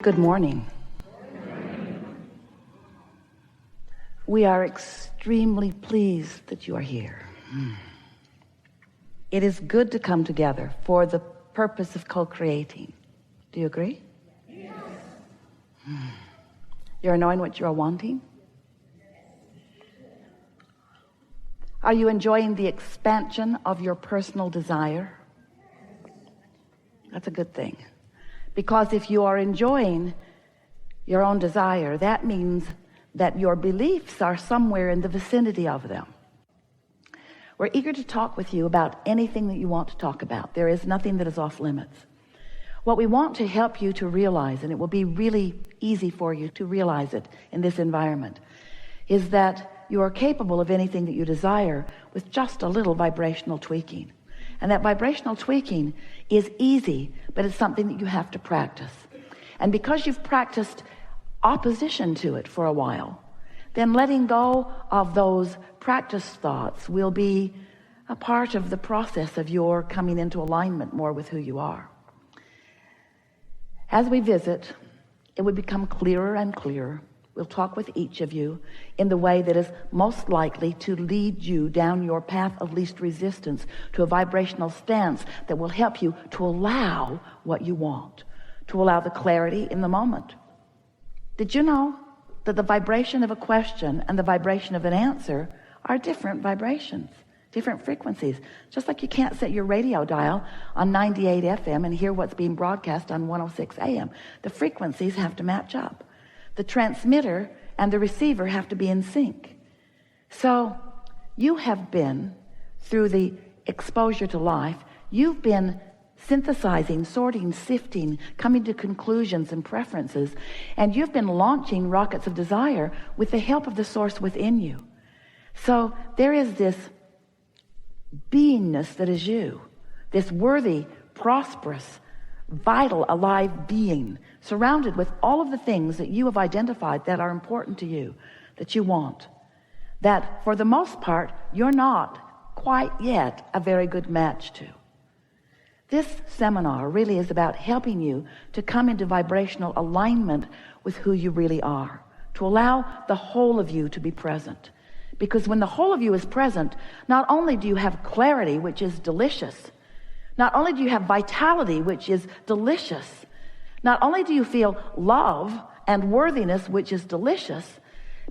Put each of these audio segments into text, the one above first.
Good morning. We are extremely pleased that you are here. It is good to come together for the purpose of co-creating. Do you agree? Yes. You're knowing what you are wanting? Are you enjoying the expansion of your personal desire? That's a good thing. Because if you are enjoying your own desire, that means that your beliefs are somewhere in the vicinity of them. We're eager to talk with you about anything that you want to talk about. There is nothing that is off limits. What we want to help you to realize, and it will be really easy for you to realize it in this environment, is that you are capable of anything that you desire with just a little vibrational tweaking. And that vibrational tweaking is easy, but it's something that you have to practice. And because you've practiced opposition to it for a while, then letting go of those practice thoughts will be a part of the process of your coming into alignment more with who you are. As we visit, it would become clearer and clearer. We'll talk with each of you in the way that is most likely to lead you down your path of least resistance to a vibrational stance that will help you to allow what you want, to allow the clarity in the moment. Did you know that the vibration of a question and the vibration of an answer are different vibrations, different frequencies? Just like you can't set your radio dial on 98 FM and hear what's being broadcast on 106 AM. The frequencies have to match up. The transmitter and the receiver have to be in sync. So you have been, through the exposure to life, you've been synthesizing, sorting, sifting, coming to conclusions and preferences, and you've been launching rockets of desire with the help of the source within you. So there is this beingness that is you, this worthy, prosperous, vital, alive being, surrounded with all of the things that you have identified that are important to you, that you want, that for the most part you're not quite yet a very good match to. This seminar really is about helping you to come into vibrational alignment with who you really are, to allow the whole of you to be present. Because when the whole of you is present, not only do you have clarity, which is delicious, not only do you have vitality, which is delicious, not only do you feel love and worthiness, which is delicious,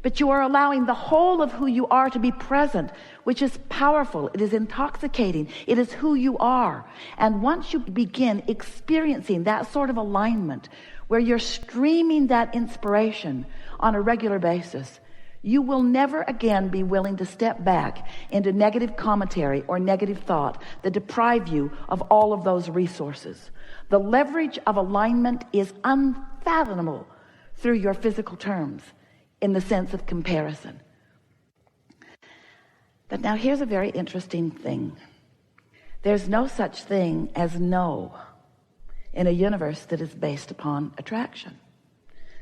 but you are allowing the whole of who you are to be present, which is powerful. It is intoxicating. It is who you are. And once you begin experiencing that sort of alignment, where you're streaming that inspiration on a regular basis, you will never again be willing to step back into negative commentary or negative thought that deprive you of all of those resources. The leverage of alignment is unfathomable through your physical terms in the sense of comparison. But now here's a very interesting thing. There's no such thing as no in a universe that is based upon attraction.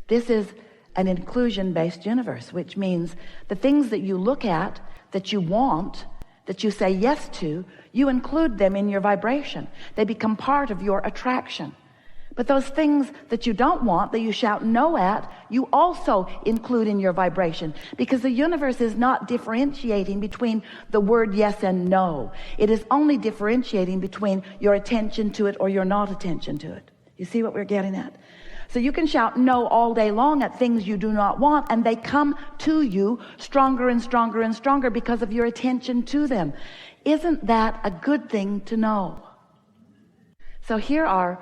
This is an inclusion-based universe, which means the things that you look at, that you want, that you say yes to, you include them in your vibration. They become part of your attraction. But those things that you don't want, that you shout no at, you also include in your vibration, because the universe is not differentiating between the word yes and no. It is only differentiating between your attention to it or your not attention to it. You see what we're getting at? So you can shout no all day long at things you do not want, and they come to you stronger and stronger and stronger because of your attention to them. Isn't that a good thing to know? So here are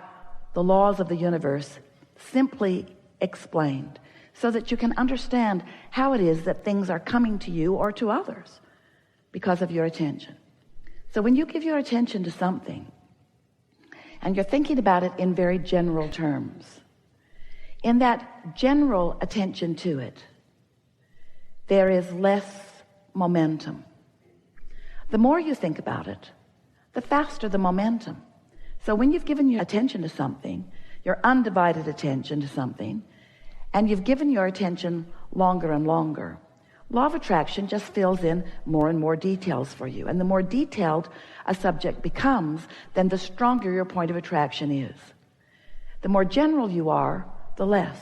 the laws of the universe simply explained so that you can understand how it is that things are coming to you or to others because of your attention. So when you give your attention to something and you're thinking about it in very general terms, in that general attention to it, there is less momentum. The more you think about it, the faster the momentum. So when you've given your attention to something, your undivided attention to something, and you've given your attention longer and longer, law of attraction just fills in more and more details for you. And the more detailed a subject becomes, then the stronger your point of attraction is. The more general you are, the less.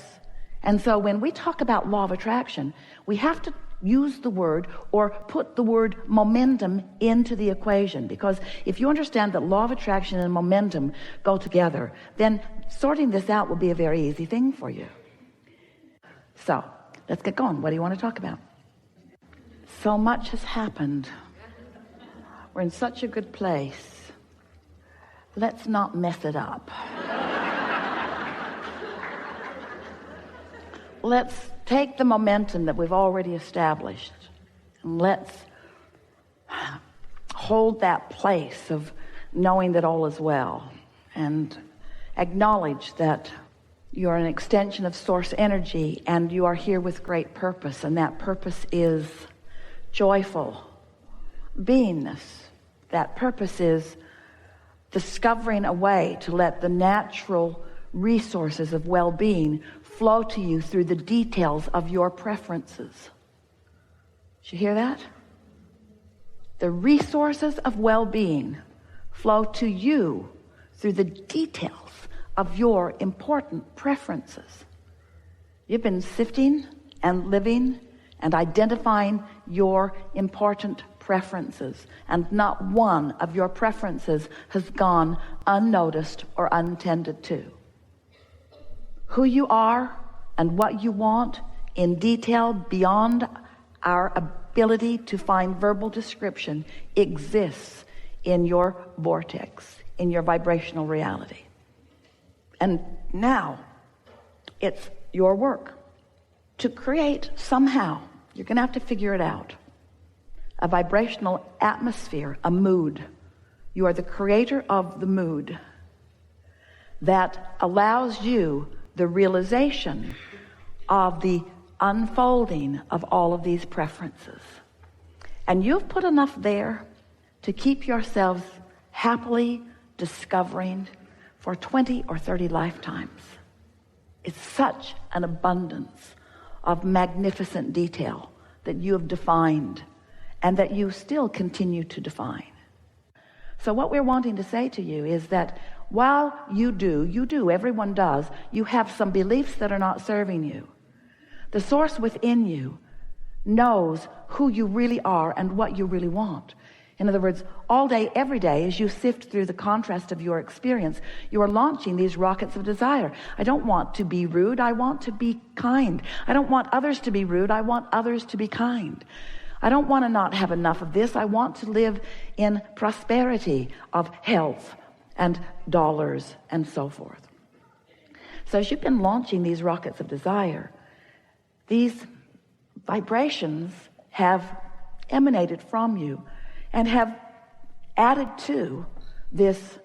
And so when we talk about law of attraction, we have to use the word or put the word momentum into the equation, because if you understand that law of attraction and momentum go together, then sorting this out will be a very easy thing for you. So let's get going. What do you want to talk about? So much has happened. We're in such a good place. Let's not mess it up. Let's take the momentum that we've already established and let's hold that place of knowing that all is well, and acknowledge that you're an extension of source energy and you are here with great purpose, and that purpose is joyful beingness. That purpose is discovering a way to let the natural resources of well-being flow to you through the details of your preferences. Did you hear that? The resources of well-being flow to you through the details of your important preferences. You've been sifting and living and identifying your important preferences, and not one of your preferences has gone unnoticed or untended to. Who you are and what you want in detail beyond our ability to find verbal description exists in your vortex, in your vibrational reality. And now it's your work to create somehow, you're going to have to figure it out, a vibrational atmosphere, a mood. You are the creator of the mood that allows you the realization of the unfolding of all of these preferences. And you've put enough there to keep yourselves happily discovering for 20 or 30 lifetimes. It's such an abundance of magnificent detail that you have defined and that you still continue to define. So what we're wanting to say to you is that while you do, everyone does, you have some beliefs that are not serving you. The source within you knows who you really are and what you really want. In other words, all day, every day, as you sift through the contrast of your experience, you are launching these rockets of desire. I don't want to be rude. I want to be kind. I don't want others to be rude. I want others to be kind. I don't want to not have enough of this. I want to live in prosperity of health and dollars and so forth. So as you've been launching these rockets of desire, these vibrations have emanated from you and have added to this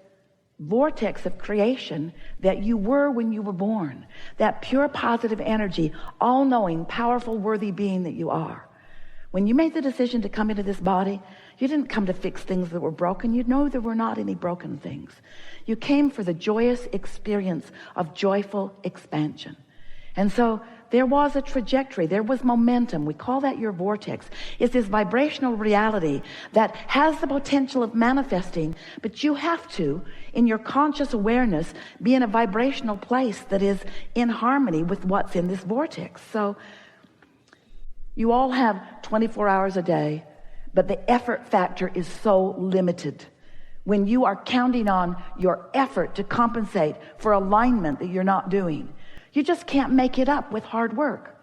vortex of creation that you were when you were born, that pure positive energy, all-knowing, powerful, worthy being that you are. When you made the decision to come into this body, you didn't come to fix things that were broken. You know there were not any broken things. You came for the joyous experience of joyful expansion. And so there was a trajectory, there was momentum. We call that your vortex. It's this vibrational reality that has the potential of manifesting, but you have to, in your conscious awareness, be in a vibrational place that is in harmony with what's in this vortex. So you all have 24 hours a day, but the effort factor is so limited. When you are counting on your effort to compensate for alignment that you're not doing, you just can't make it up with hard work.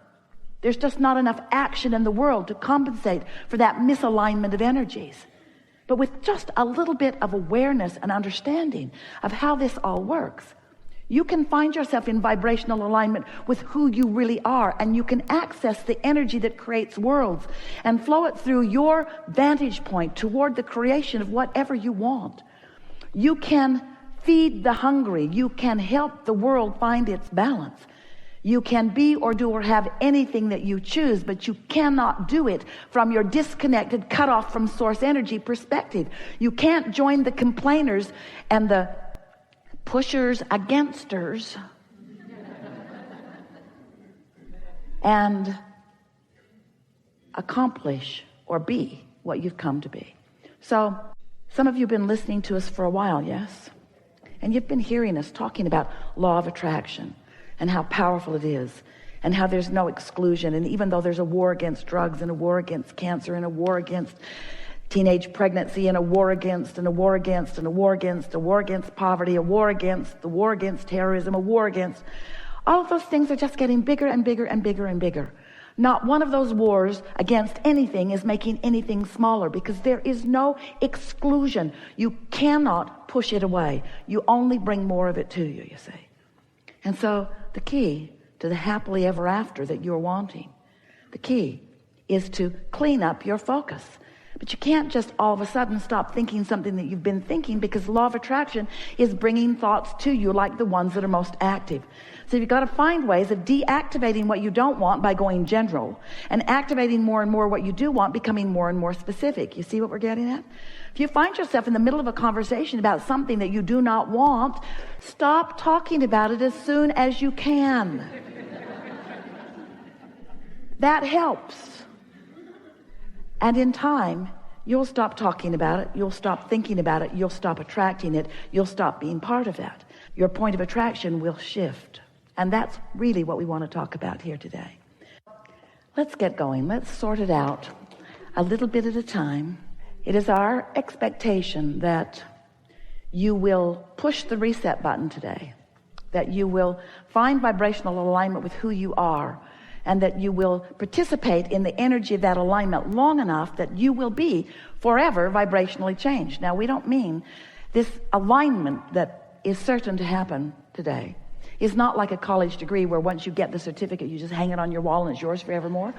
There's just not enough action in the world to compensate for that misalignment of energies. But with just a little bit of awareness and understanding of how this all works, you can find yourself in vibrational alignment with who you really are, and you can access the energy that creates worlds and flow it through your vantage point toward the creation of whatever you want. You can feed the hungry. You can help the world find its balance. You can be or do or have anything that you choose, but you cannot do it from your disconnected, cut off from source energy perspective. You can't join the complainers and the pushers againsters and accomplish or be what you've come to be. So some of you have been listening to us for a while, yes? And you've been hearing us talking about law of attraction. and how powerful it is, and how there's no exclusion. And even though there's a war against drugs and a war against cancer and a war against teenage pregnancy and a war against and a war against and a war against a war against poverty, a war against the war against terrorism, a war against, all of those things are just getting bigger and bigger and bigger and bigger. Not one of those wars against anything is making anything smaller, because there is no exclusion. You cannot push it away. You only bring more of it to you, you see. And so the key to the happily ever after that you're wanting, the key is to clean up your focus. But you can't just all of a sudden stop thinking something that you've been thinking, because the law of attraction is bringing thoughts to you like the ones that are most active. So you've got to find ways of deactivating what you don't want by going general, and activating more and more what you do want, becoming more and more specific. You see what we're getting at? If you find yourself in the middle of a conversation about something that you do not want, stop talking about it as soon as you can. That helps. And in time, you'll stop talking about it, you'll stop thinking about it, you'll stop attracting it, you'll stop being part of that. Your point of attraction will shift. And that's really what we want to talk about here today. Let's get going. Let's sort it out a little bit at a time. It is our expectation that you will push the reset button today, that you will find vibrational alignment with who you are, and that you will participate in the energy of that alignment long enough that you will be forever vibrationally changed. Now, we don't mean this alignment that is certain to happen today is not like a college degree where once you get the certificate, you just hang it on your wall and it's yours forevermore.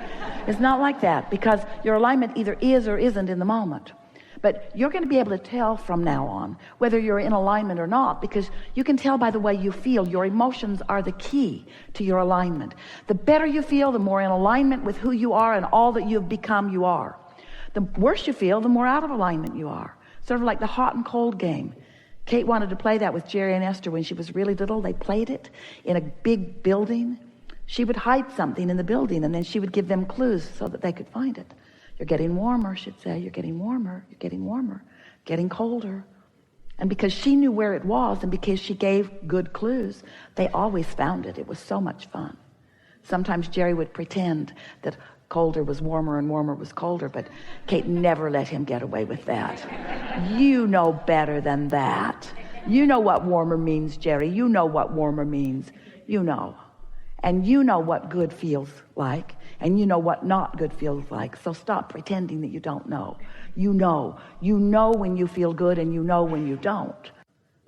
It's not like that, because your alignment either is or isn't in the moment. But you're going to be able to tell from now on whether you're in alignment or not, because you can tell by the way you feel. Your emotions are the key to your alignment. The better you feel, the more in alignment with who you are and all that you've become you are. The worse you feel, the more out of alignment you are. Sort of like the hot and cold game. Kate wanted to play that with Jerry and Esther when she was really little. They played it in a big building. She would hide something in the building, and then she would give them clues so that they could find it. You're getting warmer, she'd say. You're getting warmer. You're getting warmer. Getting colder. And because she knew where it was, and because she gave good clues, they always found it. It was so much fun. Sometimes Jerry would pretend that colder was warmer and warmer was colder, but Kate never let him get away with that. You know better than that. You know what warmer means, Jerry. You know what warmer means. You know. And you know what good feels like, and you know what not good feels like. So stop pretending that you don't know. You know. You know when you feel good, and you know when you don't.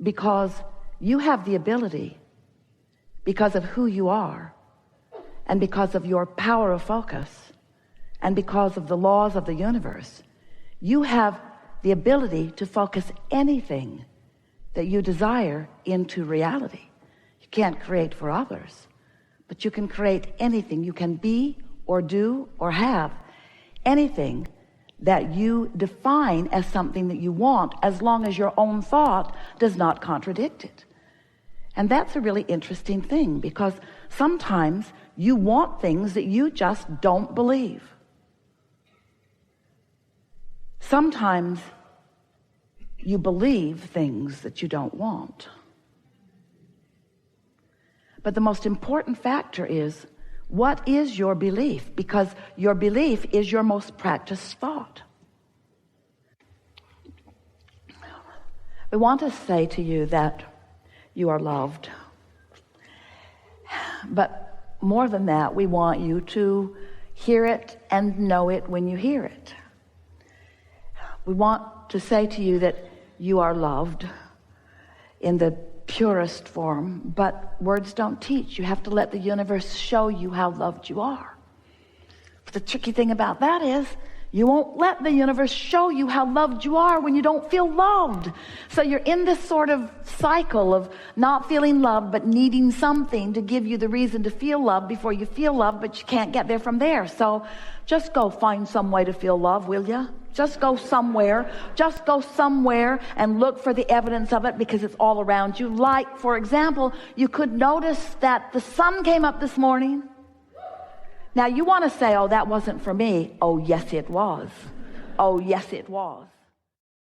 Because you have the ability, because of who you are, and because of your power of focus, and because of the laws of the universe, you have the ability to focus anything that you desire into reality. You can't create for others, but you can create anything. You can be or do or have anything that you define as something that you want, as long as your own thought does not contradict it. And that's a really interesting thing, because sometimes you want things that you just don't believe. Sometimes you believe things that you don't want. But the most important factor is, what is your belief? Because your belief is your most practiced thought. We want to say to you that you are loved. But more than that, we want you to hear it and know it when you hear it. We want to say to you that you are loved in the purest form, but words don't teach. You have to let the universe show you how loved you are. But the tricky thing about that is, you won't let the universe show you how loved you are when you don't feel loved. So you're in this sort of cycle of not feeling loved, but needing something to give you the reason to feel loved before you feel loved, but you can't get there from there. So just go find some way to feel love, will you? Just go somewhere. Just go somewhere and look for the evidence of it, because it's all around you. Like, for example, you could notice that the sun came up this morning. Now you want to say, oh, that wasn't for me. Oh, yes, it was. Oh, yes, it was.